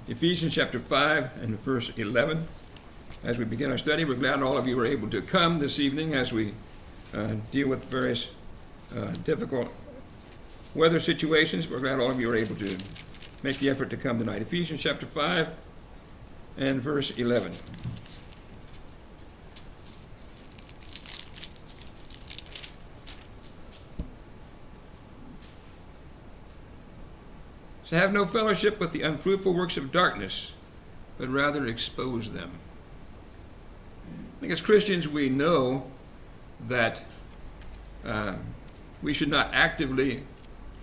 Ephesians chapter 5 and verse 11. As we begin our study, we're glad all of you were able to come this evening as we deal with various difficult weather situations. We're glad all of you are able to make the effort to come tonight. Ephesians chapter 5 and verse 11. So have no fellowship with the unfruitful works of darkness, but rather expose them. I think as Christians we know that we should not actively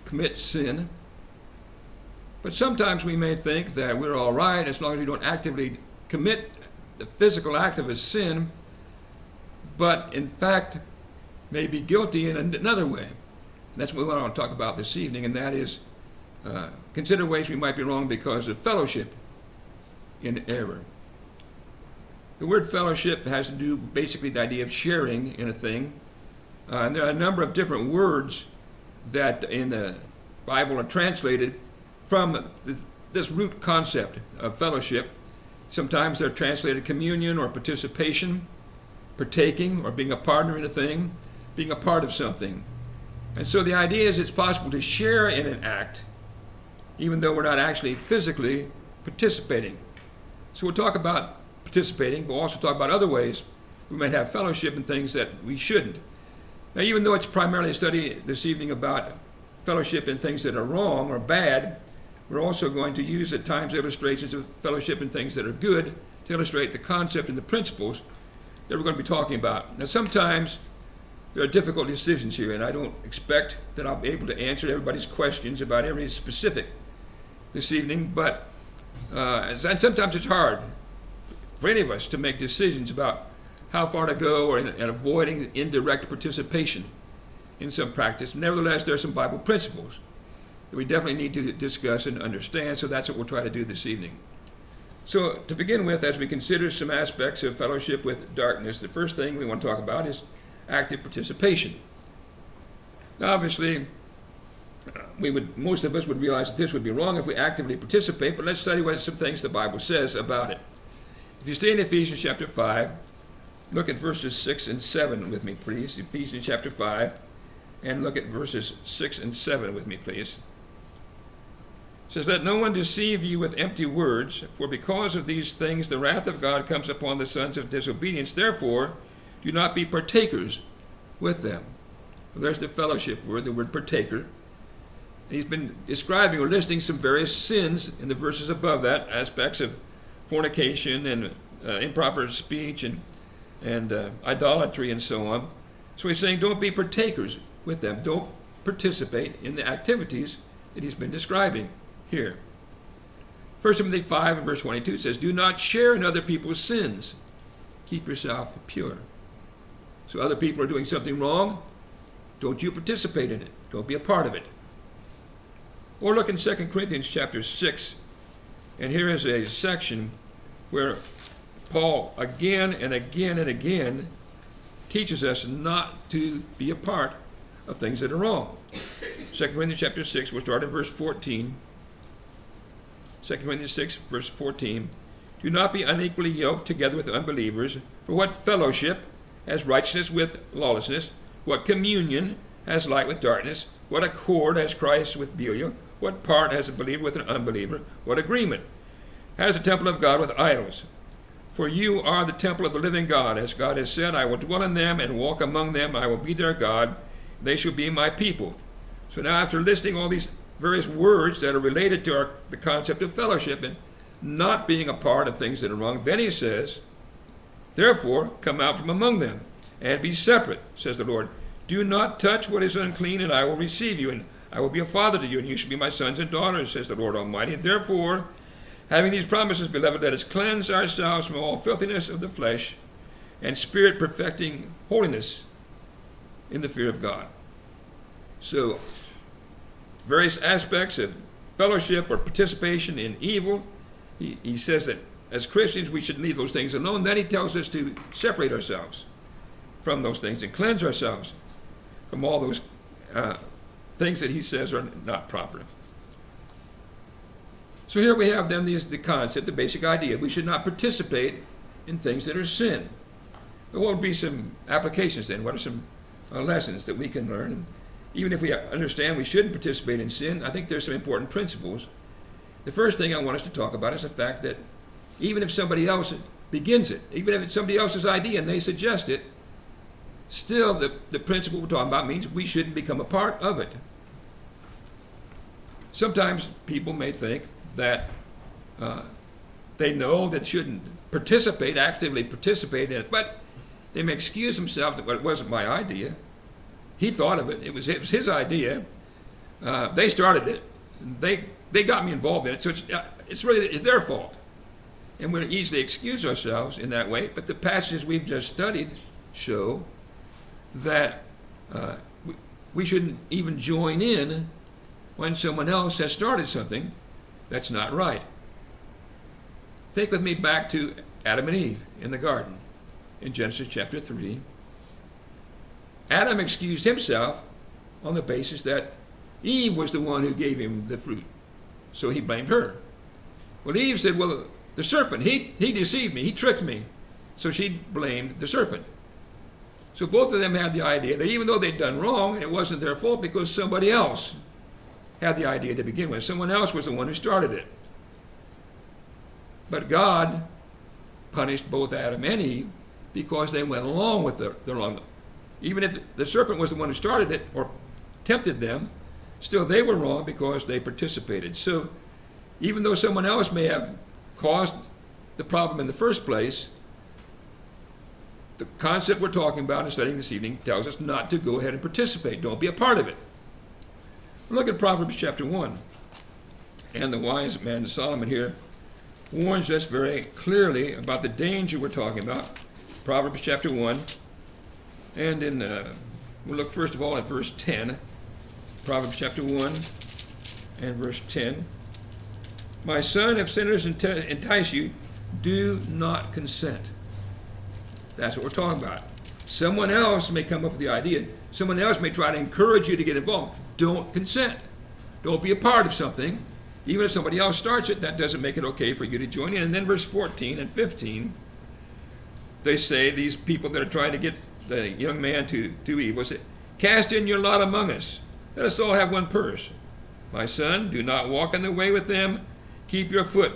commit sin, but sometimes we may think that we're all right as long as we don't actively commit the physical act of a sin, but in fact may be guilty in another way. And that's what we want to talk about this evening, and that is consider ways we might be wrong because of fellowship in error. The word fellowship has to do basically the idea of sharing in a thing. And there are a number of different words that in the Bible are translated from this root concept of fellowship. Sometimes they're translated communion or participation, partaking or being a partner in a thing, being a part of something. And so the idea is it's possible to share in an act even though we're not actually physically participating. So we'll talk about participating, but we'll also talk about other ways we might have fellowship in things that we shouldn't. Now, even though it's primarily a study this evening about fellowship in things that are wrong or bad, we're also going to use at times illustrations of fellowship in things that are good to illustrate the concept and the principles that we're going to be talking about. Now, sometimes there are difficult decisions here, and I don't expect that I'll be able to answer everybody's questions about every specific this evening, but and sometimes it's hard for any of us to make decisions about how far to go and avoiding indirect participation in some practice. Nevertheless, there are some Bible principles that we definitely need to discuss and understand, so that's what we'll try to do this evening. So to begin with, as we consider some aspects of fellowship with darkness, the first thing we want to talk about is participation. Now, obviously, most of us would realize that this would be wrong if we actively participate, but let's study what some things the Bible says about it. If you stay in Ephesians chapter 5, look at verses 6 and 7 with me, please. Ephesians chapter 5, and look at verses 6 and 7 with me, please. It says, "Let no one deceive you with empty words, for because of these things the wrath of God comes upon the sons of disobedience. Therefore, do not be partakers with them." Well, there's the fellowship word, the word partaker. And he's been describing or listing some various sins in the verses above that, aspects of fornication and improper speech and idolatry and so on. So he's saying don't be partakers with them. Don't participate in the activities that he's been describing here. 1 Timothy 5 and verse 22 says, "Do not share in other people's sins. Keep yourself pure." So other people are doing something wrong, don't you participate in it. Don't be a part of it. Or look in 2 Corinthians chapter 6, and here is a section where Paul again and again and again teaches us not to be a part of things that are wrong. 2 Corinthians chapter 6, we'll start in verse 14. 2 Corinthians 6, verse 14. "Do not be unequally yoked together with unbelievers, for what fellowship has righteousness with lawlessness? What communion has light with darkness? What accord has Christ with Belial? What part has a believer with an unbeliever? What agreement has the temple of God with idols? For you are the temple of the living God. As God has said, I will dwell in them and walk among them. I will be their God. They shall be my people." So now after listing all these various words that are related to the concept of fellowship and not being a part of things that are wrong, then he says, "Therefore come out from among them and be separate, says the Lord. Do not touch what is unclean, and I will receive you, and I will be a father to you, and you shall be my sons and daughters, says the Lord Almighty. Therefore, having these promises, beloved, let us cleanse ourselves from all filthiness of the flesh and spirit, perfecting holiness in the fear of God." So, various aspects of fellowship or participation in evil, he says that as Christians we should leave those things alone. Then he tells us to separate ourselves from those things and cleanse ourselves from all those things that he says are not proper. So here we have then the concept, the basic idea. We should not participate in things that are sin. But what would be some applications then? What are some lessons that we can learn? And even if we understand we shouldn't participate in sin, I think there's some important principles. The first thing I want us to talk about is the fact that even if somebody else begins it, even if it's somebody else's idea and they suggest it, still the principle we're talking about means we shouldn't become a part of it. Sometimes people may think that they know that they shouldn't actively participate in it, but they may excuse themselves that, well, it wasn't my idea. He thought of it. It was his idea. They started it. They got me involved in it, so it's really their fault. And we easily excuse ourselves in that way, but the passages we've just studied show that we shouldn't even join in when someone else has started something that's not right. Think with me back to Adam and Eve in the garden in Genesis chapter 3. Adam excused himself on the basis that Eve was the one who gave him the fruit, so he blamed her. Well, Eve said, well, the serpent, he deceived me, he tricked me, so she blamed the serpent. So both of them had the idea that even though they'd done wrong, it wasn't their fault because somebody else had the idea to begin with. Someone else was the one who started it. But God punished both Adam and Eve because they went along with the wrong. Even if the serpent was the one who started it or tempted them, still they were wrong because they participated. So even though someone else may have caused the problem in the first place, the concept we're talking about and studying this evening tells us not to go ahead and participate. Don't be a part of it. Look at Proverbs chapter 1. And the wise man Solomon here warns us very clearly about the danger we're talking about. Proverbs chapter 1. And we'll look first of all at verse 10. Proverbs chapter 1 and verse 10. My son, if sinners entice you, do not consent. That's what we're talking about. Someone else may come up with the idea. Someone else may try to encourage you to get involved. Don't consent. Don't be a part of something. Even if somebody else starts it, that doesn't make it okay for you to join in. And then verse 14 and 15, they say, these people that are trying to get the young man to do evil, say, cast in your lot among us. Let us all have one purse. My son, do not walk in the way with them. Keep your foot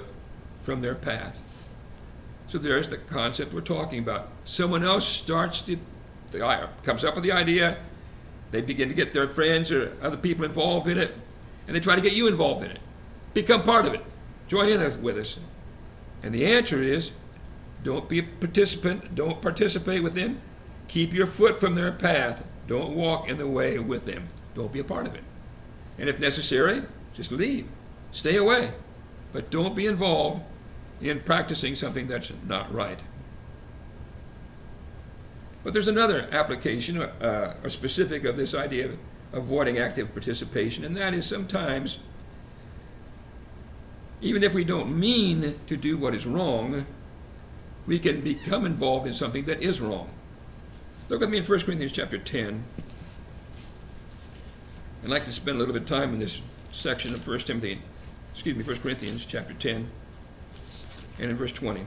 from their path. So there's the concept we're talking about. Someone else starts comes up with the idea. They begin to get their friends or other people involved in it, and they try to get you involved in it. Become part of it. Join in with us. And the answer is, don't be a participant. Don't participate with them. Keep your foot from their path. Don't walk in the way with them. Don't be a part of it. And if necessary, just leave. Stay away. But don't be involved in practicing something that's not right. But there's another application or specific of this idea of avoiding active participation, and that is sometimes, even if we don't mean to do what is wrong, we can become involved in something that is wrong. Look with me in 1 Corinthians chapter 10. I'd like to spend a little bit of time in this section of 1 Corinthians chapter 10 and in verse 20.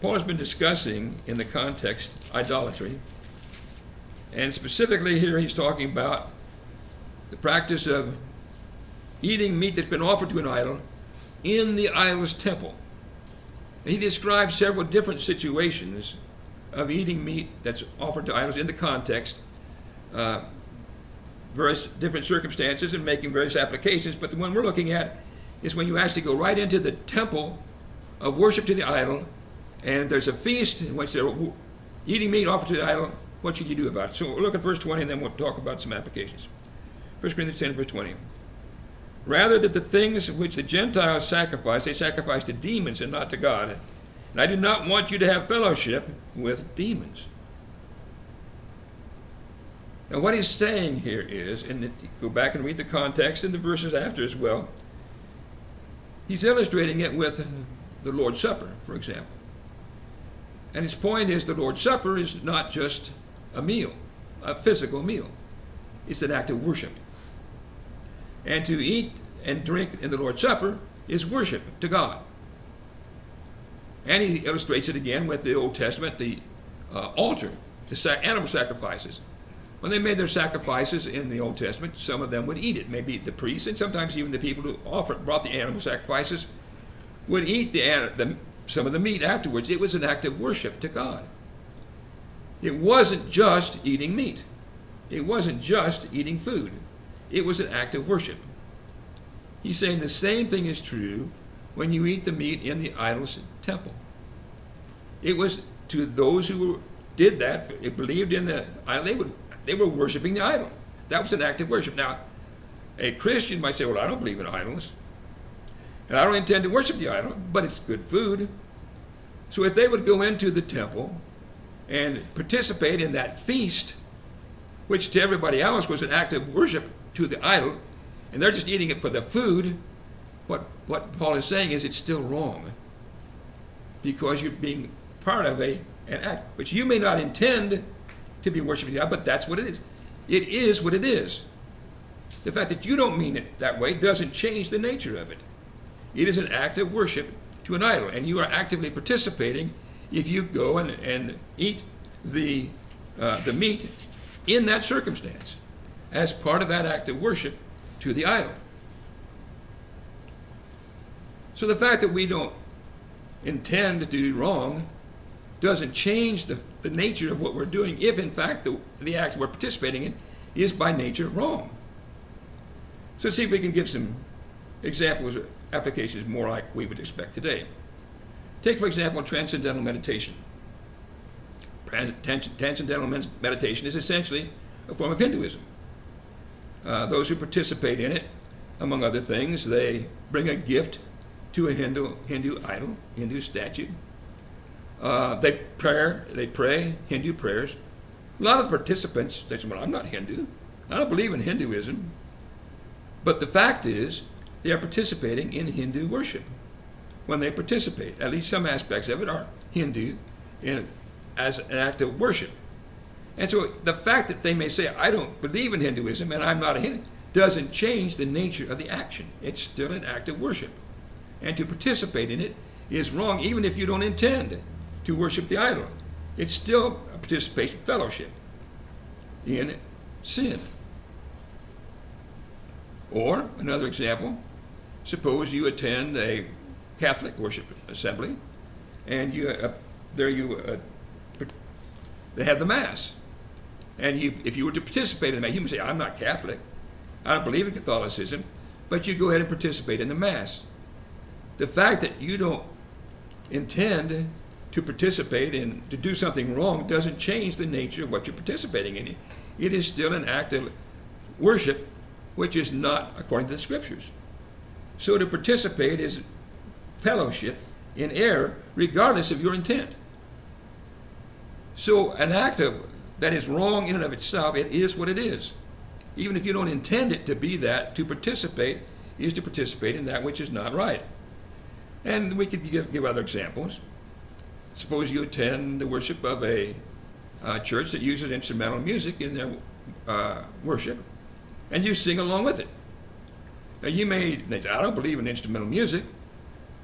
Paul has been discussing in the context idolatry, and specifically here he's talking about the practice of eating meat that's been offered to an idol in the idol's temple. And he describes several different situations of eating meat that's offered to idols in the context, various different circumstances and making various applications, but the one we're looking at is when you actually go right into the temple of worship to the idol, and there's a feast in which they're eating meat offered to the idol. What should you do about it? So we'll look at verse 20, and then we'll talk about some applications. 1 Corinthians 10, verse 20. Rather that the things which the Gentiles sacrifice, they sacrifice to demons and not to God. And I do not want you to have fellowship with demons. Now what he's saying here is, and go back and read the context and the verses after as well, he's illustrating it with the Lord's Supper, for example. And his point is the Lord's Supper is not just a meal, a physical meal. It's an act of worship. And to eat and drink in the Lord's Supper is worship to God. And he illustrates it again with the Old Testament, the altar, the animal sacrifices. When they made their sacrifices in the Old Testament, some of them would eat it. Maybe the priests, and sometimes even the people who brought the animal sacrifices would eat some of the meat afterwards. It was an act of worship to God. It wasn't just eating meat. It wasn't just eating food. It was an act of worship. He's saying the same thing is true when you eat the meat in the idol's temple. It was to those who did that, they believed in the idol, they were worshiping the idol. That was an act of worship. Now, a Christian might say, well, I don't believe in idols, and I don't intend to worship the idol, but it's good food. So if they would go into the temple and participate in that feast, which to everybody else was an act of worship to the idol, and they're just eating it for the food, what Paul is saying is it's still wrong, because you're being part of an act which you may not intend to be worshiping God, but that's what it is. It is what it is. The fact that you don't mean it that way doesn't change the nature of it. It is an act of worship to an idol, and you are actively participating if you go and eat the meat in that circumstance as part of that act of worship to the idol. So the fact that we don't intend to do wrong doesn't change the nature of what we're doing if, in fact, the act we're participating in is by nature wrong. So let's see if we can give some examples or applications more like we would expect today. Take, for example, transcendental meditation. Transcendental meditation is essentially a form of Hinduism. Those who participate in it, among other things, they bring a gift to a Hindu idol, Hindu statue. They pray Hindu prayers. A lot of the participants, they say, well, I'm not Hindu. I don't believe in Hinduism. But the fact is, they are participating in Hindu worship. When they participate, at least some aspects of it are Hindu as an act of worship. And so the fact that they may say, I don't believe in Hinduism and I'm not a Hindu, doesn't change the nature of the action. It's still an act of worship. And to participate in it is wrong even if you don't intend to worship the idol. It's still a participation, fellowship in sin. Or, another example, suppose you attend a Catholic worship assembly and they have the Mass. And if you were to participate in the Mass, you might say, I'm not Catholic, I don't believe in Catholicism, but you go ahead and participate in the Mass. The fact that you don't intend to participate in, to do something wrong, doesn't change the nature of what you're participating in. It is still an act of worship, which is not according to the Scriptures. So to participate is fellowship in error, regardless of your intent. So an act that is wrong in and of itself, it is what it is. Even if you don't intend it to be that, to participate is to participate in that which is not right. And we could give other examples. Suppose you attend the worship of a church that uses instrumental music in their worship, and you sing along with it. Now you may say, I don't believe in instrumental music,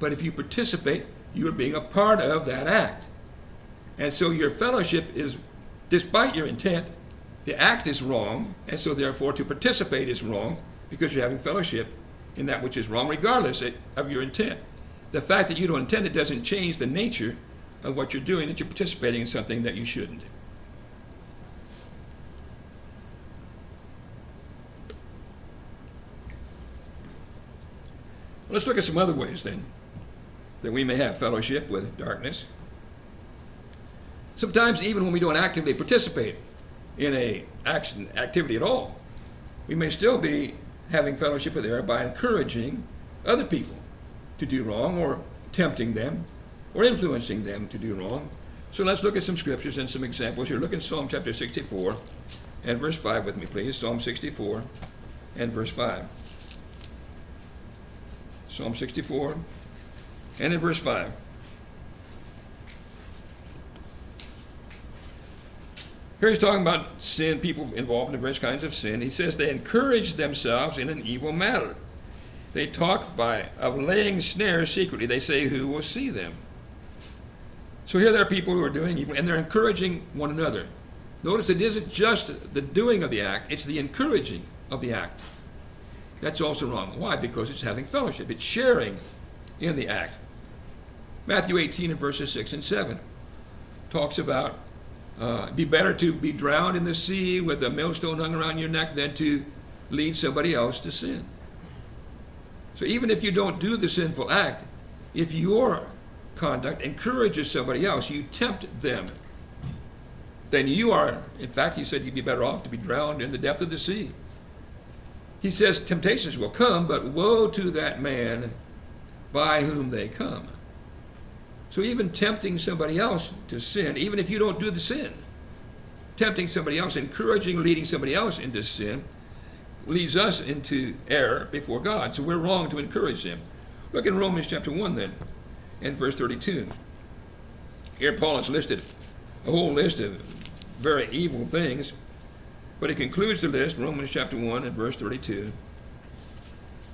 but if you participate, you are being a part of that act. And so your fellowship is, despite your intent, the act is wrong, and so therefore to participate is wrong because you're having fellowship in that which is wrong, regardless of your intent. The fact that you don't intend it doesn't change the nature of what you're doing, that you're participating in something that you shouldn't. Let's look at some other ways then that we may have fellowship with darkness. Sometimes even when we don't actively participate in an activity at all, we may still be having fellowship with error by encouraging other people to do wrong, or tempting them, or influencing them to do wrong. So let's look at some scriptures and some examples here. Look in Psalm chapter 64 and verse 5 with me, please. Psalm 64 and verse 5. Psalm 64 and in verse 5. Here he's talking about sin, people involved in various kinds of sin. He says they encourage themselves in an evil matter. They talk of laying snares secretly. They say, who will see them? So here there are people who are doing evil, and they're encouraging one another. Notice it isn't just the doing of the act, it's the encouraging of the act. That's also wrong. Why? Because it's having fellowship. It's sharing in the act. Matthew 18 and verses 6 and 7 talks about be better to be drowned in the sea with a millstone hung around your neck than to lead somebody else to sin. So even if you don't do the sinful act, if your conduct encourages somebody else, you tempt them, then you are, in fact, he said you'd be better off to be drowned in the depth of the sea. He says temptations will come, but woe to that man by whom they come. So even tempting somebody else to sin, even if you don't do the sin, tempting somebody else, encouraging, leading somebody else into sin, leads us into error before God. So we're wrong to encourage them. Look in Romans chapter 1 then, and verse 32. Here Paul has listed a whole list of very evil things, but he concludes the list, Romans chapter 1 and verse 32.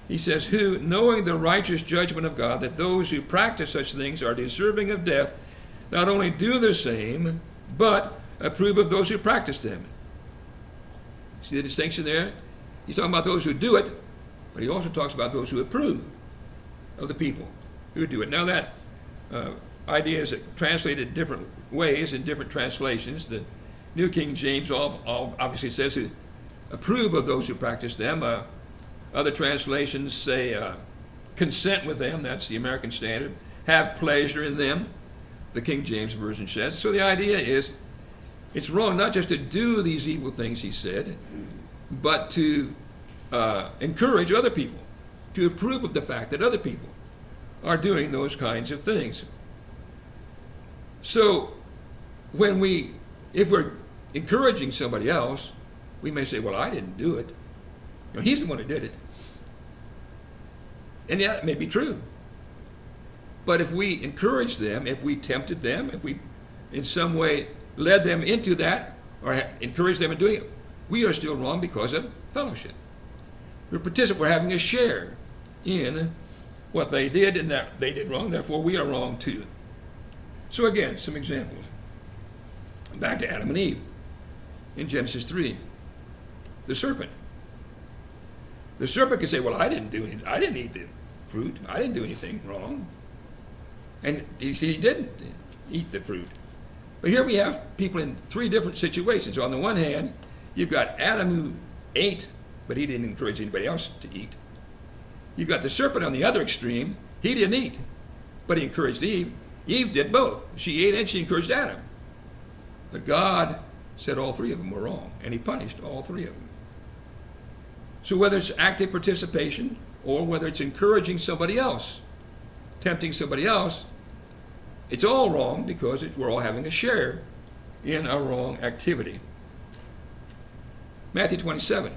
He says, who, knowing the righteous judgment of God, that those who practice such things are deserving of death, not only do the same, but approve of those who practice them. See the distinction there? He's talking about those who do it, but he also talks about those who approve of the people who do it. Now that idea is translated different ways in different translations. The New King James obviously says who approve of those who practice them. Other translations say consent with them. That's the American Standard. Have pleasure in them, the King James Version says. So the idea is it's wrong not just to do these evil things, he said, but to encourage other people, to approve of the fact that other people are doing those kinds of things. So if we're encouraging somebody else, we may say, well, I didn't do it. He's the one who did it. And yeah, it may be true. But if we encouraged them, if we tempted them, if we in some way led them into that, or encouraged them in doing it, we are still wrong because of fellowship. We're having a share in what they did, and that they did wrong, therefore we are wrong too. So again, some examples. Back to Adam and Eve in Genesis 3. The serpent. The serpent could say, well, I didn't eat the fruit. I didn't do anything wrong. And you see, he didn't eat the fruit. But here we have people in three different situations. On the one hand, you've got Adam who ate, but he didn't encourage anybody else to eat. You've got the serpent on the other extreme. He didn't eat, but he encouraged Eve. Eve did both. She ate and she encouraged Adam. But God said all three of them were wrong, and he punished all three of them. So whether it's active participation or whether it's encouraging somebody else, tempting somebody else, it's all wrong because we're all having a share in a wrong activity. Matthew 27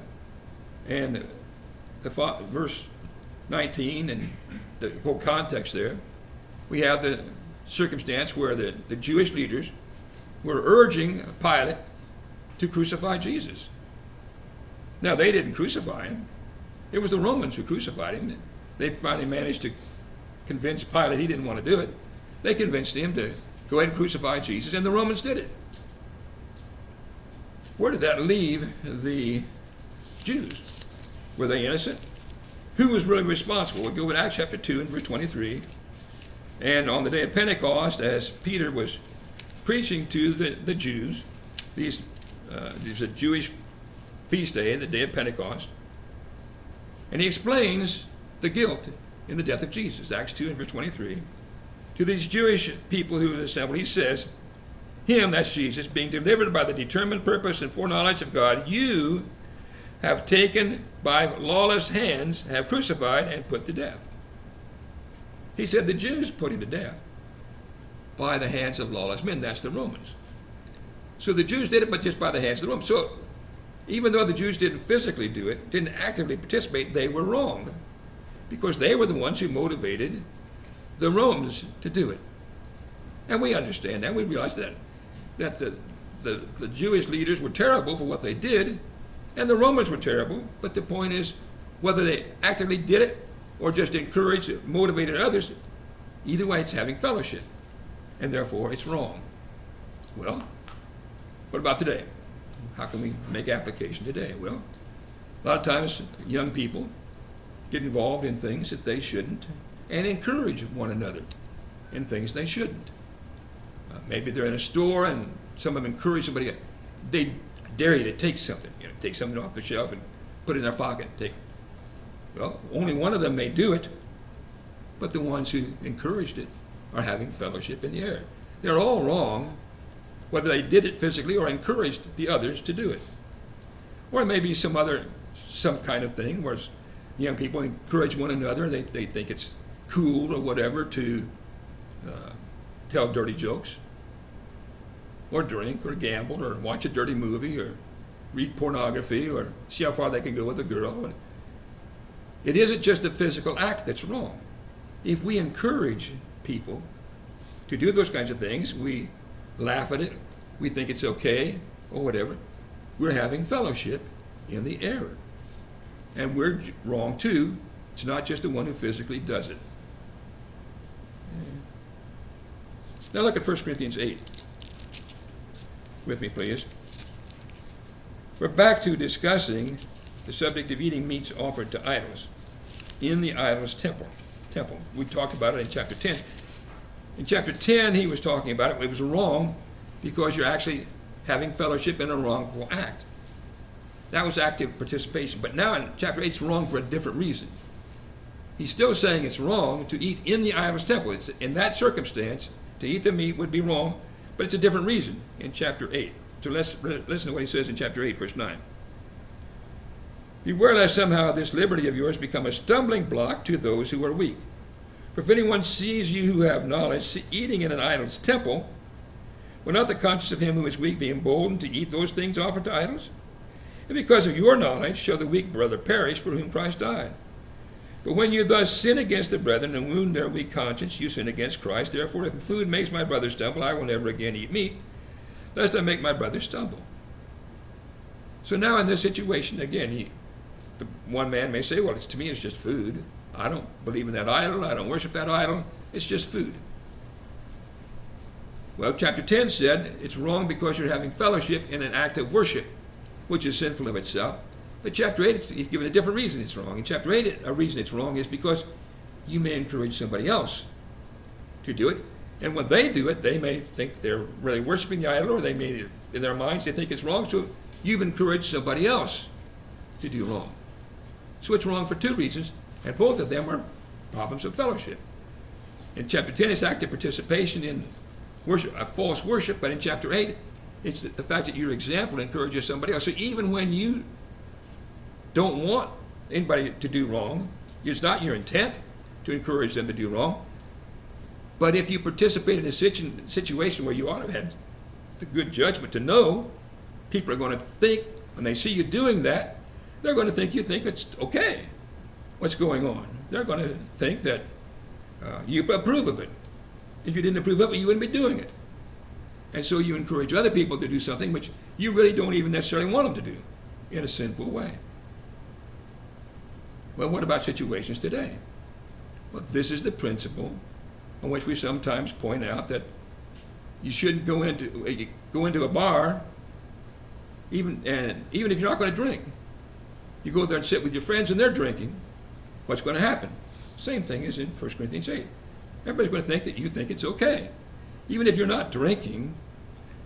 and verse 19 and the whole context there, we have the circumstance where the Jewish leaders were urging Pilate to crucify Jesus. Now, they didn't crucify him. It was the Romans who crucified him. They finally managed to convince Pilate he didn't want to do it. They convinced him to go ahead and crucify Jesus, and the Romans did it. Where did that leave the Jews? Were they innocent? Who was really responsible? We go with Acts chapter 2 and verse 23. And on the day of Pentecost, as Peter was preaching to the Jews, there's a Jewish feast day, the day of Pentecost, and he explains the guilt in the death of Jesus. Acts 2 and verse 23. To these Jewish people who were assembled, he says, him, that's Jesus, being delivered by the determined purpose and foreknowledge of God, you have taken by lawless hands, have crucified and put to death. He said the Jews put him to death by the hands of lawless men. That's the Romans. So the Jews did it, but just by the hands of the Romans. So even though the Jews didn't physically do it, didn't actively participate, they were wrong because they were the ones who motivated the Romans to do it. And we understand that. We realize that the Jewish leaders were terrible for what they did, and the Romans were terrible. But the point is, whether they actively did it or just encouraged, motivated others, either way it's having fellowship, and therefore it's wrong. Well, what about today? How can we make application today? Well, a lot of times young people get involved in things that they shouldn't and encourage one another in things they shouldn't. Maybe they're in a store and some of them encourage somebody, they dare you to take something, take something off the shelf and put it in their pocket. Well, only one of them may do it, but the ones who encouraged it are having fellowship in the air. They're all wrong, whether they did it physically or encouraged the others to do it. Or maybe some kind of thing where young people encourage one another, they think it's cool or whatever to tell dirty jokes, or drink, or gamble, or watch a dirty movie, or read pornography, or see how far they can go with a girl. It isn't just a physical act that's wrong. If we encourage people to do those kinds of things, we laugh at it, we think it's okay, or whatever, we're having fellowship in the error. And we're wrong too. It's not just the one who physically does it. Now look at 1 Corinthians 8. With me, please. We're back to discussing the subject of eating meats offered to idols in the idol's temple. We talked about it in chapter 10. In chapter 10, he was talking about it. It was wrong because you're actually having fellowship in a wrongful act. That was active participation. But now in chapter 8, it's wrong for a different reason. He's still saying it's wrong to eat in the idol's temple. In that circumstance, to eat the meat would be wrong, but it's a different reason in chapter 8. So let's listen to what he says in chapter 8, verse 9. Beware lest somehow this liberty of yours become a stumbling block to those who are weak. For if anyone sees you who have knowledge eating in an idol's temple, will not the conscience of him who is weak be emboldened to eat those things offered to idols? And because of your knowledge shall the weak brother perish for whom Christ died. But when you thus sin against the brethren and wound their weak conscience, you sin against Christ. Therefore, if food makes my brother stumble, I will never again eat meat, lest I make my brother stumble. So now in this situation, again, the one man may say, well, to me it's just food. I don't believe in that idol. I don't worship that idol. It's just food. Well, chapter 10 said it's wrong because you're having fellowship in an act of worship, which is sinful of itself. But chapter 8, he's given a different reason it's wrong. In chapter 8, a reason it's wrong is because you may encourage somebody else to do it. And when they do it, they may think they're really worshiping the idol, or they may, in their minds, they think it's wrong. So you've encouraged somebody else to do wrong. So it's wrong for two reasons, and both of them are problems of fellowship. In chapter 10, it's active participation in worship, false worship, but in chapter 8, it's the fact that your example encourages somebody else. So even when you don't want anybody to do wrong, it's not your intent to encourage them to do wrong, but if you participate in a situation where you ought to have had the good judgment to know, people are going to think, when they see you doing that, they're going to think you think it's okay what's going on. They're going to think that you approve of it. If you didn't approve of it, you wouldn't be doing it. And so you encourage other people to do something which you really don't even necessarily want them to do in a sinful way. Well, what about situations today? Well, this is the principle on which we sometimes point out that you shouldn't go into a bar, even if you're not going to drink. You go there and sit with your friends and they're drinking. What's going to happen? Same thing as in 1 Corinthians 8. Everybody's going to think that you think it's okay. Even if you're not drinking,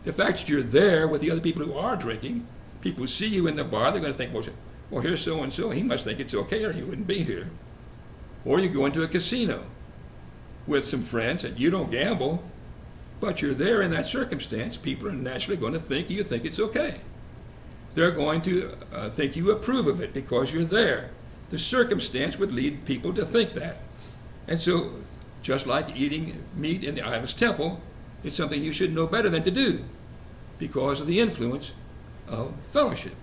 the fact that you're there with the other people who are drinking, people who see you in the bar, they're going to think, well, here's so-and-so, he must think it's okay or he wouldn't be here. Or you go into a casino with some friends and you don't gamble, but you're there in that circumstance, people are naturally going to think you think it's okay. They're going to think you approve of it because you're there. The circumstance would lead people to think that. And so, just like eating meat in the idol's temple, it's something you should know better than to do because of the influence of fellowship,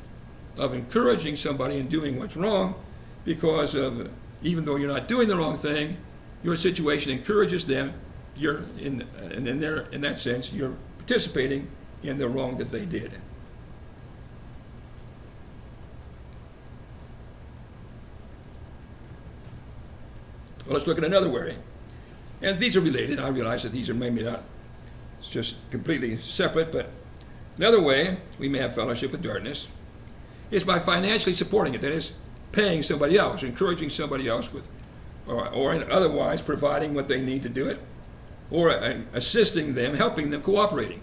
of encouraging somebody in doing what's wrong, because of, even though you're not doing the wrong thing, your situation encourages them. You're in that sense, you're participating in the wrong that they did. Well, let's look at another way. And these are related. I realize that these are maybe not just completely separate, but another way we may have fellowship with darkness is by financially supporting it. That is, paying somebody else, encouraging somebody else with, or otherwise providing what they need to do it, or assisting them, helping them, cooperating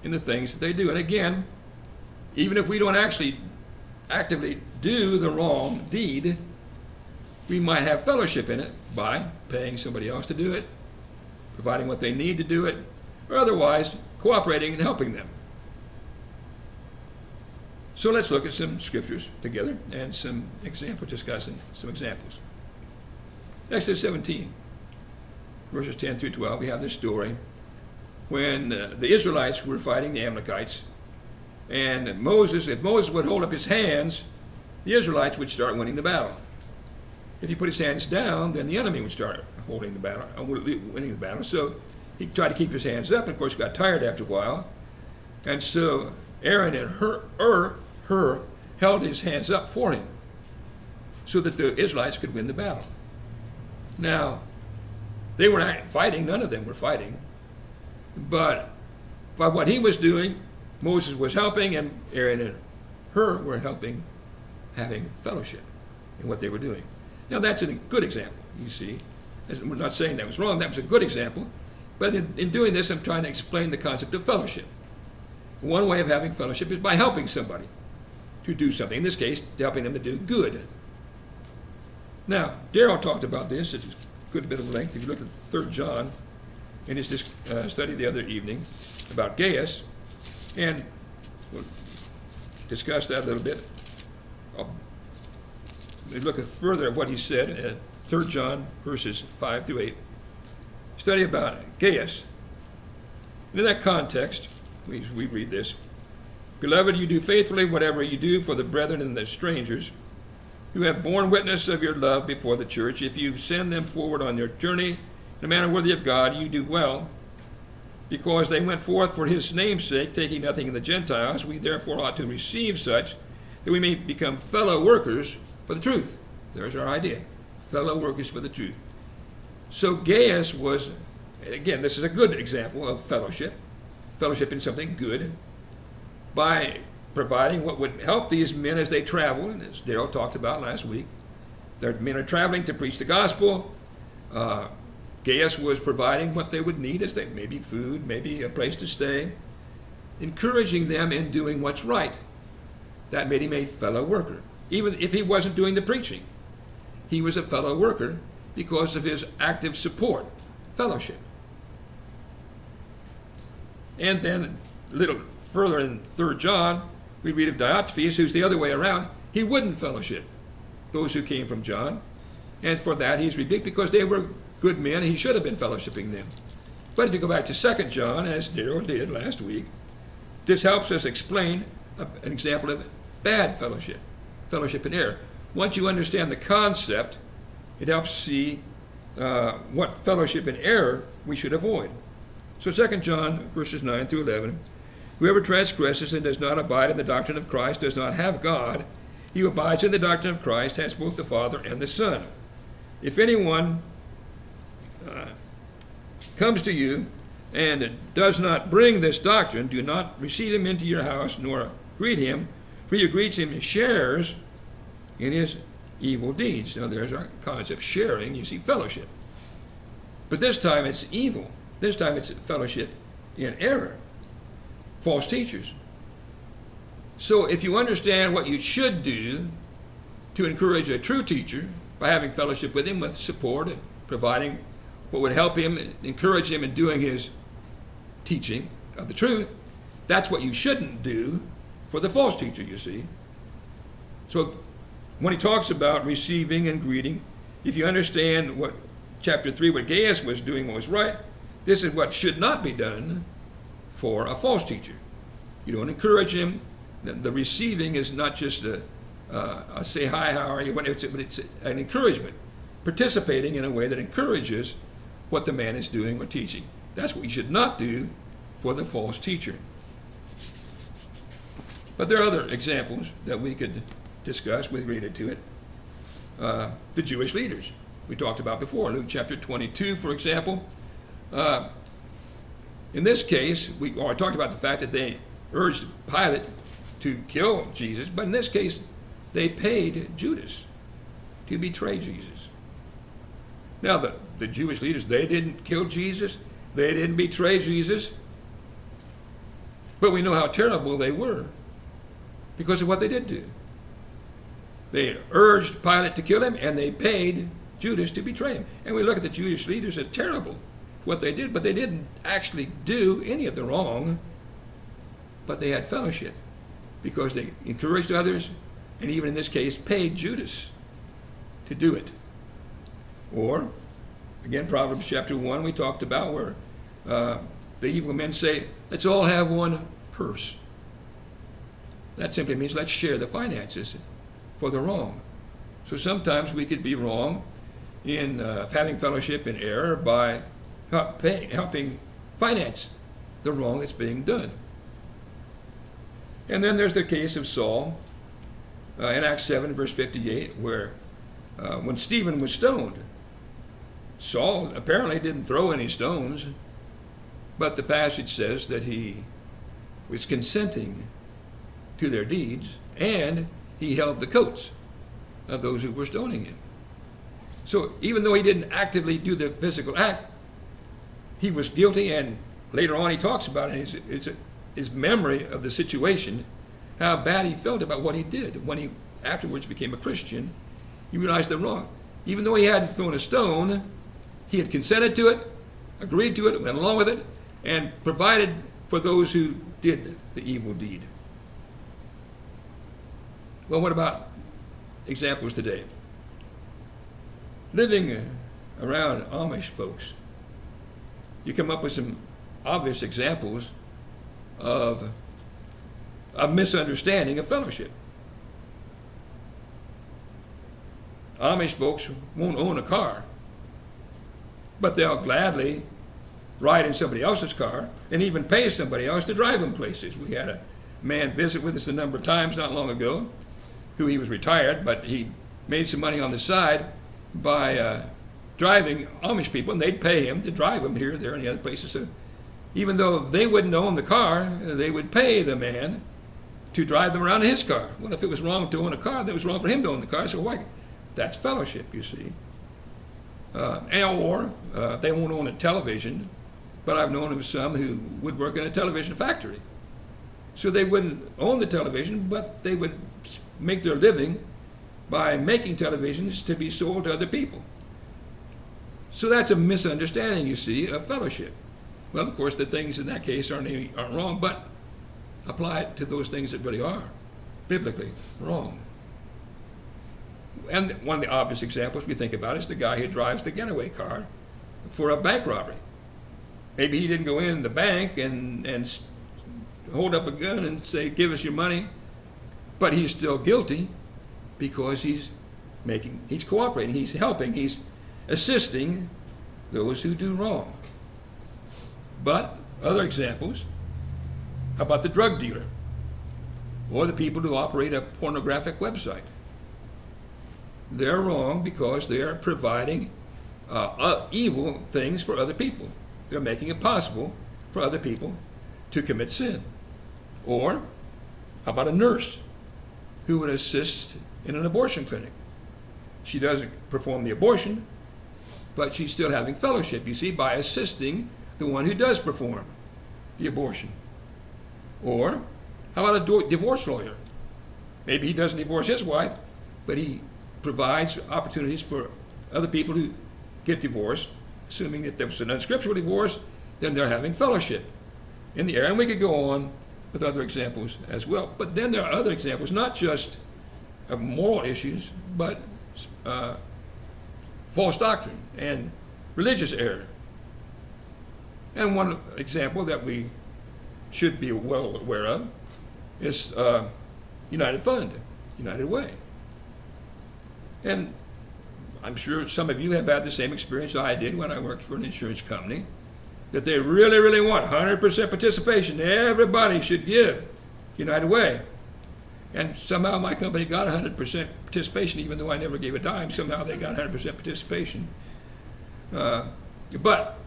in the things that they do. And again, even if we don't actually actively do the wrong deed, we might have fellowship in it by paying somebody else to do it, providing what they need to do it, or otherwise cooperating and helping them. So let's look at some scriptures together and some examples, discussing some examples. Exodus 17, verses 10 through 12, we have this story when the Israelites were fighting the Amalekites. And if Moses would hold up his hands, the Israelites would start winning the battle. If he put his hands down, then the enemy would start winning the battle. So he tried to keep his hands up, and of course got tired after a while. And so Aaron and Hur held his hands up for him so that the Israelites could win the battle. Now, they were not fighting, none of them were fighting, but by what he was doing, Moses was helping, and Aaron and Hur were helping, having fellowship in what they were doing. Now, that's a good example, you see. We're not saying that was wrong, that was a good example, but in doing this, I'm trying to explain the concept of fellowship. One way of having fellowship is by helping somebody to do something, in this case, helping them to do good. Now, Darrell talked about this at a good bit of length. If you look at 3 John in his study the other evening about Gaius, and we'll discuss that a little bit. Look further at what he said at 3 John verses 5 through 8. Study about Gaius. And in that context, we read this. Beloved, you do faithfully whatever you do for the brethren and the strangers who have borne witness of your love before the church. If you send them forward on their journey in a manner worthy of God, you do well. Because they went forth for his name's sake, taking nothing in the Gentiles, we therefore ought to receive such that we may become fellow workers for the truth. There's our idea. Fellow workers for the truth. So Gaius was, again, this is a good example of fellowship. Fellowship in something good by providing what would help these men as they travel, and as Darrell talked about last week. Their men are traveling to preach the gospel. Gaius was providing what they would need, as they maybe food, maybe a place to stay, encouraging them in doing what's right. That made him a fellow worker. Even if he wasn't doing the preaching, he was a fellow worker because of his active support, fellowship. And then a little further in 3 John, we read of Diotrephes, who's the other way around. He wouldn't fellowship those who came from John. And for that he's rebuked because they were good men. He should have been fellowshipping them. But if you go back to 2 John, as Darrell did last week, this helps us explain an example of bad fellowship, fellowship in error. Once you understand the concept, it helps see what fellowship in error we should avoid. So 2 John verses 9 through 11, whoever transgresses and does not abide in the doctrine of Christ does not have God. He who abides in the doctrine of Christ has both the Father and the Son. If anyone comes to you and does not bring this doctrine, do not receive him into your house, nor greet him, for he who greets him shares in his evil deeds. Now there's our concept, sharing, you see, fellowship. But this time it's evil. This time it's fellowship in error, false teachers. So if you understand what you should do to encourage a true teacher by having fellowship with him, with support and providing what would help him, encourage him in doing his teaching of the truth, that's what you shouldn't do for the false teacher, you see. So when he talks about receiving and greeting, if you understand what chapter 3, what Gaius was doing, what was right, this is what should not be done for a false teacher. You don't encourage him. The receiving is not just a say hi, how are you, but it's an encouragement, participating in a way that encourages what the man is doing or teaching. That's what you should not do for the false teacher. But there are other examples that we could discuss with related to it. The Jewish leaders. we talked about before, Luke chapter 22, for example. In this case, I talked about the fact that they urged Pilate to kill Jesus, but in this case, they paid Judas to betray Jesus. Now, the Jewish leaders, they didn't kill Jesus, they didn't betray Jesus, but we know how terrible they were because of what they did do. They urged Pilate to kill him, and they paid Judas to betray him. And we look at the Jewish leaders as terrible what they did, but they didn't actually do any of the wrong, but they had fellowship because they encouraged others, and even in this case, paid Judas to do it. Or, again, Proverbs chapter 1 we talked about where the evil men say, let's all have one purse. That simply means let's share the finances for the wrong. So sometimes we could be wrong in having fellowship in error by helping finance the wrong that's being done. And then there's the case of Saul in Acts 7, verse 58, where when Stephen was stoned, Saul apparently didn't throw any stones, but the passage says that he was consenting to their deeds, and he held the coats of those who were stoning him. So even though he didn't actively do the physical act, he was guilty, and later on he talks about his memory of the situation, how bad he felt about what he did. When he afterwards became a Christian, he realized the wrong. Even though he hadn't thrown a stone, he had consented to it, agreed to it, went along with it, and provided for those who did the evil deed. Well, what about examples today? Living around Amish folks, you come up with some obvious examples of a misunderstanding of fellowship. Amish folks won't own a car, but they'll gladly ride in somebody else's car and even pay somebody else to drive them places. We had a man visit with us a number of times not long ago, who he was retired, but he made some money on the side by driving Amish people, and they'd pay him to drive them here, there, and the other places. So even though they wouldn't own the car, they would pay the man to drive them around in his car. Well, if it was wrong to own a car, then it was wrong for him to own the car. So why? That's fellowship, you see. Or they won't own a television, but I've known of some who would work in a television factory. So they wouldn't own the television, but they would make their living by making televisions to be sold to other people. So that's a misunderstanding, you see, of fellowship. Well, of course, the things in that case aren't wrong, but apply it to those things that really are biblically wrong. And one of the obvious examples we think about is the guy who drives the getaway car for a bank robbery. Maybe he didn't go in the bank and hold up a gun and say, give us your money, but he's still guilty because he's cooperating, he's helping, he's assisting those who do wrong. But other examples, how about the drug dealer or the people who operate a pornographic website? They're wrong because they're providing evil things for other people. They're making it possible for other people to commit sin. Or how about a nurse who would assist in an abortion clinic? She doesn't perform the abortion, but she's still having fellowship, you see, by assisting the one who does perform the abortion. Or how about a divorce lawyer? Maybe he doesn't divorce his wife, but he provides opportunities for other people who get divorced, assuming that there's an unscriptural divorce, then they're having fellowship in the area. And we could go on with other examples as well. But then there are other examples, not just of moral issues, but false doctrine and religious error. And one example that we should be well aware of is United Fund, United Way. And I'm sure some of you have had the same experience I did when I worked for an insurance company, that they really, really want 100% participation. Everybody should give United Way. And somehow my company got 100% participation, even though I never gave a dime. Somehow they got 100% participation. But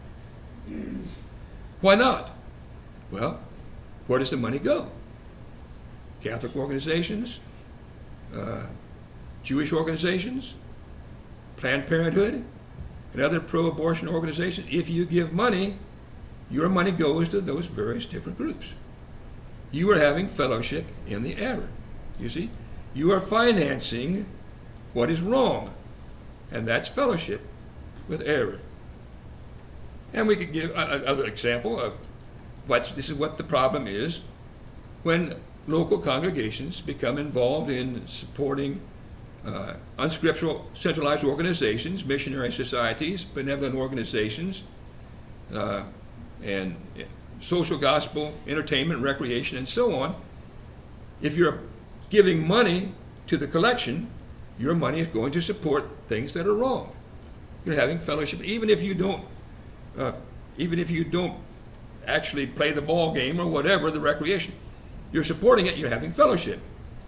why not? Well, where does the money go? Catholic organizations, Jewish organizations, Planned Parenthood, and other pro-abortion organizations. If you give money, your money goes to those various different groups. You are having fellowship in the error. You see? You are financing what is wrong, and that's fellowship with error. And we could give another example of this is what the problem is when local congregations become involved in supporting unscriptural centralized organizations, missionary societies, benevolent organizations, and social gospel, entertainment, recreation, and so on. If you're giving money to the collection, your money is going to support things that are wrong. You're having fellowship, even if you don't actually play the ball game or whatever, the recreation. You're supporting it, you're having fellowship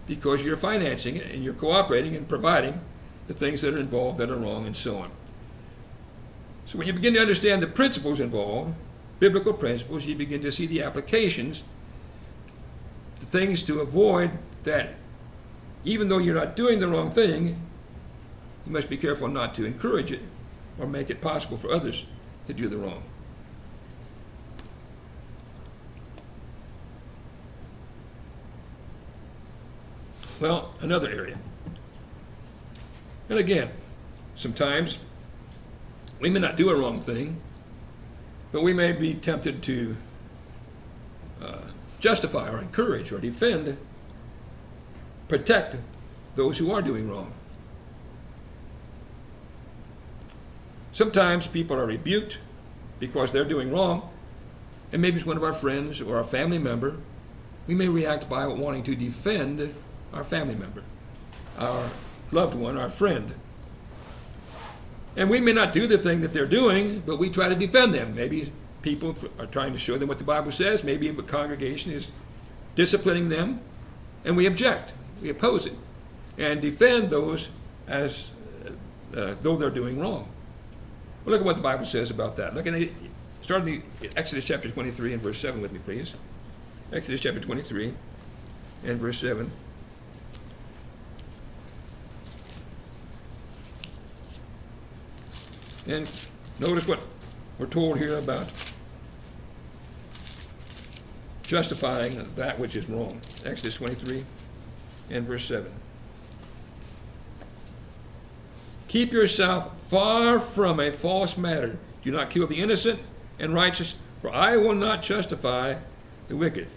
because you're financing it and you're cooperating and providing the things that are involved that are wrong and so on. So when you begin to understand the principles involved, biblical principles, you begin to see the applications, the things to avoid that even though you're not doing the wrong thing, you must be careful not to encourage it or make it possible for others to do the wrong. Well, another area. And again, sometimes we may not do a wrong thing, but we may be tempted to justify or encourage or defend, protect those who are doing wrong. Sometimes people are rebuked because they're doing wrong, and maybe it's one of our friends or a family member. We may react by wanting to defend our family member, our loved one, our friend. And we may not do the thing that they're doing, but we try to defend them. Maybe people are trying to show them what the Bible says. Maybe if a congregation is disciplining them, and we object, we oppose it, and defend those as though they're doing wrong. Well, look at what the Bible says about that. Start in Exodus chapter 23 and verse 7 with me, please. Exodus chapter 23 and verse 7. And notice what we're told here about justifying that which is wrong. Exodus 23 and verse 7. Keep yourself far from a false matter. Do not kill the innocent and righteous, for I will not justify the wicked.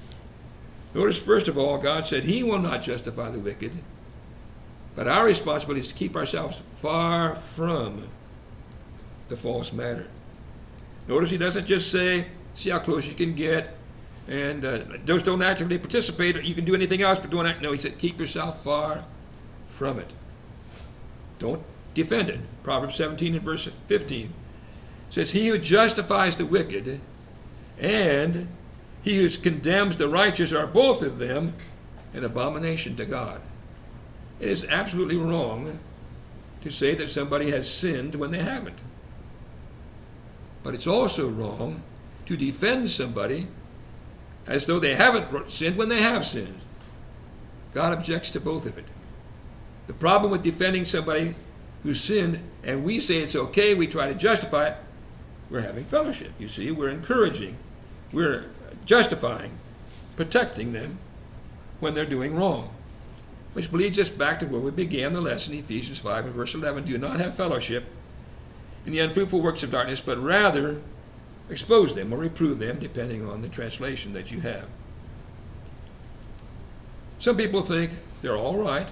Notice, first of all, God said he will not justify the wicked, but our responsibility is to keep ourselves far from the false matter. Notice he doesn't just say, see how close you can get, and just don't actively participate. You can do anything else, but don't act. No, he said, keep yourself far from it. Don't defend it. Proverbs 17 and verse 15 says, he who justifies the wicked and he who condemns the righteous are both of them an abomination to God. It is absolutely wrong to say that somebody has sinned when they haven't. But it's also wrong to defend somebody as though they haven't sinned when they have sinned. God objects to both of it. The problem with defending somebody who sinned and we say it's okay, we try to justify it, we're having fellowship. You see, we're encouraging, we're justifying, protecting them when they're doing wrong. Which leads us back to where we began the lesson, Ephesians 5 and verse 11. Do not have fellowship in the unfruitful works of darkness, but rather expose them or reprove them, depending on the translation that you have. Some people think they're all right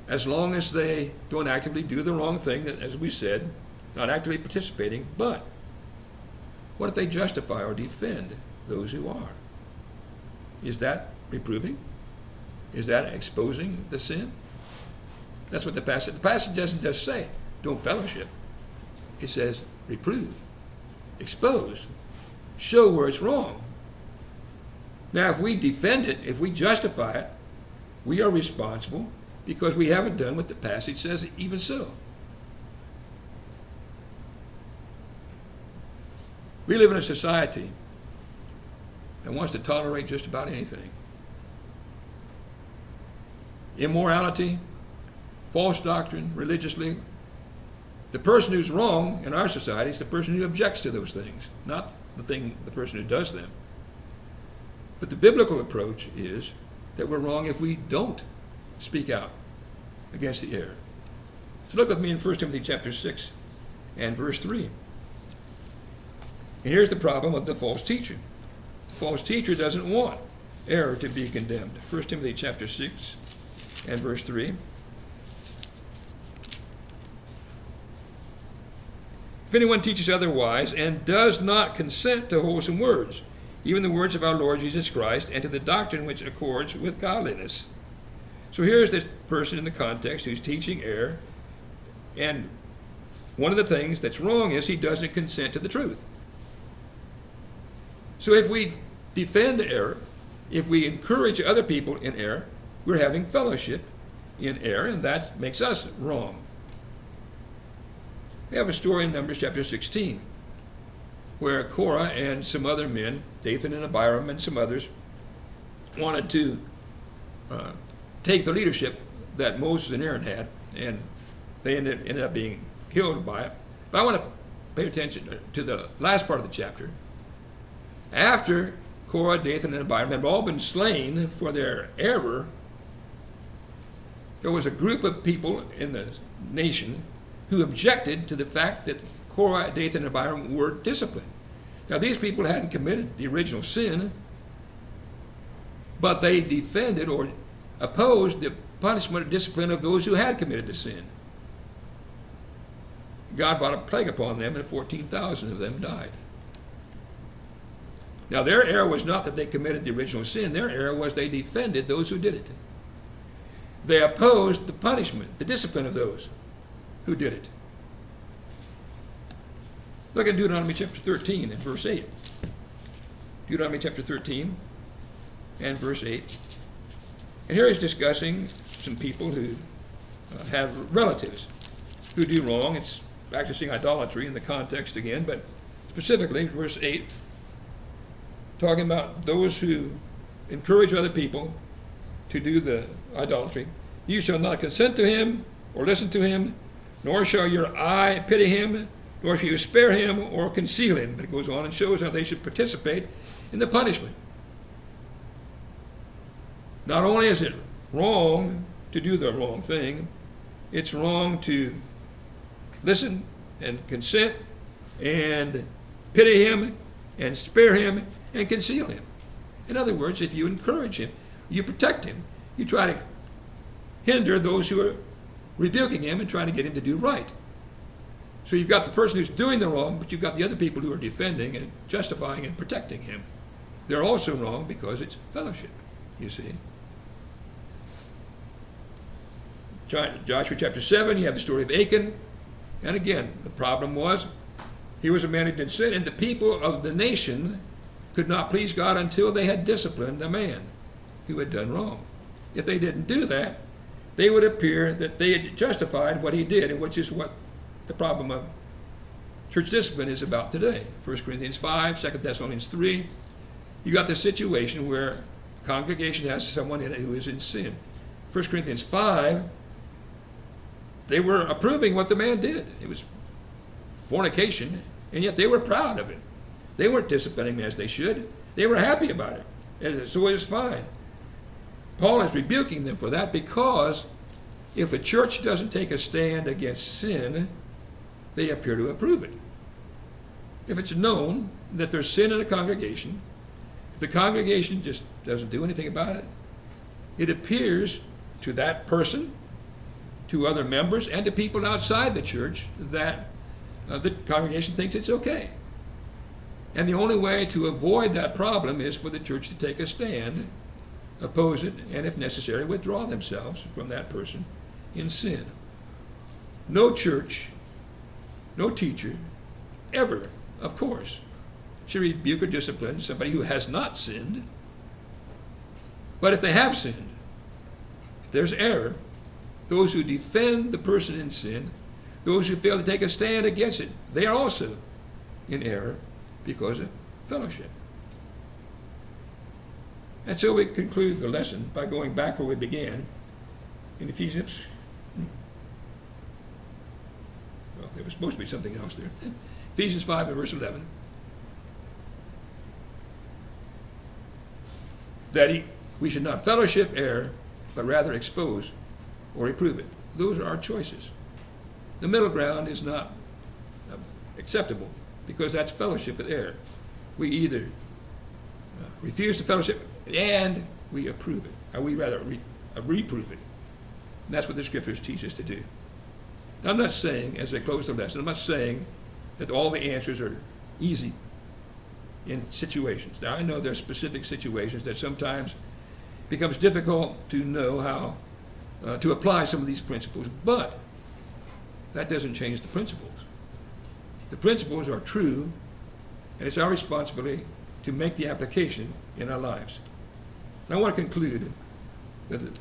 as long as they don't actively do the wrong thing, as we said, not actively participating. But what if they justify or defend those who are? Is that reproving? Is that exposing the sin? That's what the passage doesn't just say, don't fellowship. It says reprove, expose, show where it's wrong. Now, if we defend it, if we justify it, We are responsible because we haven't done what the passage says, even so. We live in a society that wants to tolerate just about anything. Immorality, false doctrine, religiously. The person who's wrong in our society is the person who objects to those things, not the person who does them. But the biblical approach is that we're wrong if we don't speak out against the error. So look with me in 1 Timothy chapter 6 and verse 3. And here's the problem of the false teacher. The false teacher doesn't want error to be condemned. 1 Timothy chapter 6 and verse 3. If anyone teaches otherwise and does not consent to wholesome words, even the words of our Lord Jesus Christ, and to the doctrine which accords with godliness. So here's this person in the context who's teaching error, and one of the things that's wrong is he doesn't consent to the truth. So if we defend error, if we encourage other people in error, we're having fellowship in error, and that makes us wrong. We have a story in Numbers chapter 16 where Korah and some other men, Dathan and Abiram and some others, wanted to take the leadership that Moses and Aaron had, and they ended up being killed by it. But I want to pay attention to the last part of the chapter. After Korah, Dathan, and Abiram had all been slain for their error, there was a group of people in the nation who objected to the fact that Korah, Dathan, and Abiram were disciplined. Now, these people hadn't committed the original sin, but they defended or opposed the punishment or discipline of those who had committed the sin. God brought a plague upon them, and 14,000 of them died. Now, their error was not that they committed the original sin. Their error was they defended those who did it. They opposed the punishment, the discipline of those who did it. Look at Deuteronomy chapter 13 and verse 8. Deuteronomy chapter 13 and verse 8. And here he's discussing some people who have relatives who do wrong. It's practicing idolatry in the context again, but specifically verse 8, talking about those who encourage other people to do the idolatry. You shall not consent to him or listen to him, nor shall your eye pity him, nor shall you spare him or conceal him. But it goes on and shows how they should participate in the punishment. Not only is it wrong to do the wrong thing, it's wrong to listen and consent and pity him and spare him and conceal him. In other words, if you encourage him, you protect him, you try to hinder those who are rebuking him and trying to get him to do right. So you've got the person who's doing the wrong, but you've got the other people who are defending and justifying and protecting him. They're also wrong because it's fellowship, you see. Joshua chapter 7, you have the story of Achan. And again, the problem was he was a man who did sin, and the people of the nation could not please God until they had disciplined the man who had done wrong. If they didn't do that, they would appear that they had justified what he did, and which is what the problem of church discipline is about today. 1 Corinthians 5, 2 Thessalonians 3. You got the situation where the congregation has someone in it who is in sin. 1 Corinthians 5, they were approving what the man did. It was fornication, and yet they were proud of it. They weren't disciplining him as they should. They were happy about it. And so it was fine. Paul is rebuking them for that because if a church doesn't take a stand against sin, they appear to approve it. If it's known that there's sin in a congregation, if the congregation just doesn't do anything about it, it appears to that person, to other members, and to people outside the church that the congregation thinks it's okay. And the only way to avoid that problem is for the church to take a stand, oppose it, and if necessary, withdraw themselves from that person in sin. No church, no teacher, ever, of course, should rebuke or discipline somebody who has not sinned. But if they have sinned, there's error, those who defend the person in sin, those who fail to take a stand against it, they are also in error because of fellowship. And so we conclude the lesson by going back where we began in Ephesians. Well, there was supposed to be something else there. Ephesians 5 and verse 11. That we should not fellowship error, but rather expose or reprove it. Those are our choices. The middle ground is not acceptable because that's fellowship with error. We either refuse to fellowship and we approve it, or we rather reprove it. And that's what the scriptures teach us to do. Now, I'm not saying, as I close the lesson, I'm not saying that all the answers are easy in situations. Now, I know there are specific situations that sometimes becomes difficult to know how to apply some of these principles, but that doesn't change the principles. The principles are true, and it's our responsibility to make the application in our lives. And I want to conclude with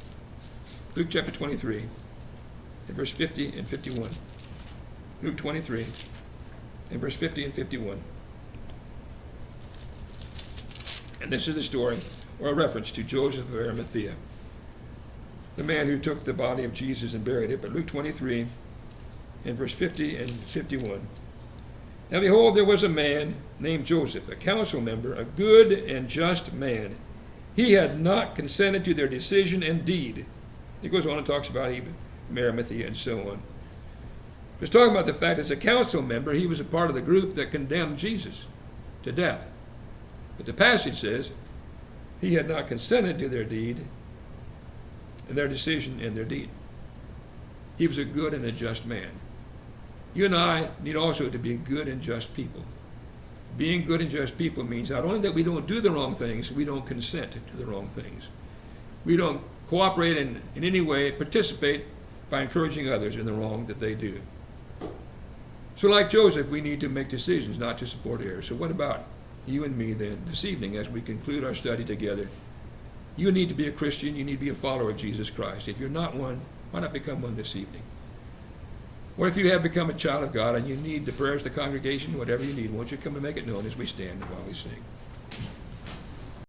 Luke chapter 23, and verse 50 and 51. Luke 23, and verse 50 and 51. And this is the story, or a reference to Joseph of Arimathea, the man who took the body of Jesus and buried it. But Luke 23, and verse 50 and 51. Now behold, there was a man named Joseph, a council member, a good and just man. He had not consented to their decision and deed. He goes on and talks about even Arimathea and so on. He was talking about the fact as a council member, he was a part of the group that condemned Jesus to death. But the passage says he had not consented to their deed, and their decision and their deed. He was a good and a just man. You and I need also to be good and just people. Being good and just people means not only that we don't do the wrong things, we don't consent to the wrong things. We don't cooperate in any way, participate by encouraging others in the wrong that they do. So like Joseph, we need to make decisions not to support error. So what about you and me then this evening as we conclude our study together? You need to be a Christian. You need to be a follower of Jesus Christ. If you're not one, why not become one this evening? Or if you have become a child of God and you need the prayers of the congregation, whatever you need, won't you come and make it known as we stand and while we sing?